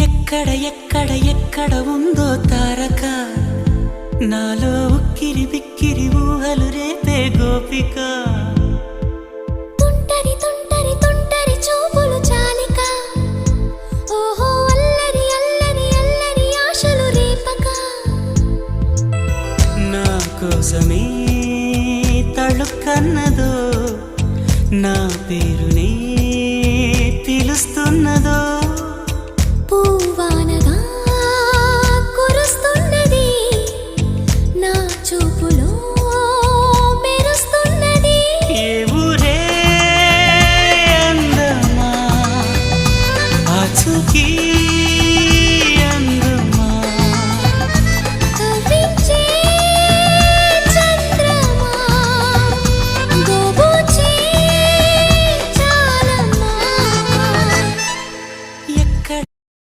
ఎక్కడ ఎక్కడ ఎక్కడ ఉందో తారక నాలో ఉక్కిరి బిక్కిరి ఊహలు రేపే గోపిక తుంటరి తుంటరి తుంటరి చూపులు చాలిక ఓహో అల్లరి అల్లరి అల్లరి ఆశలు రేపక నా కోసమే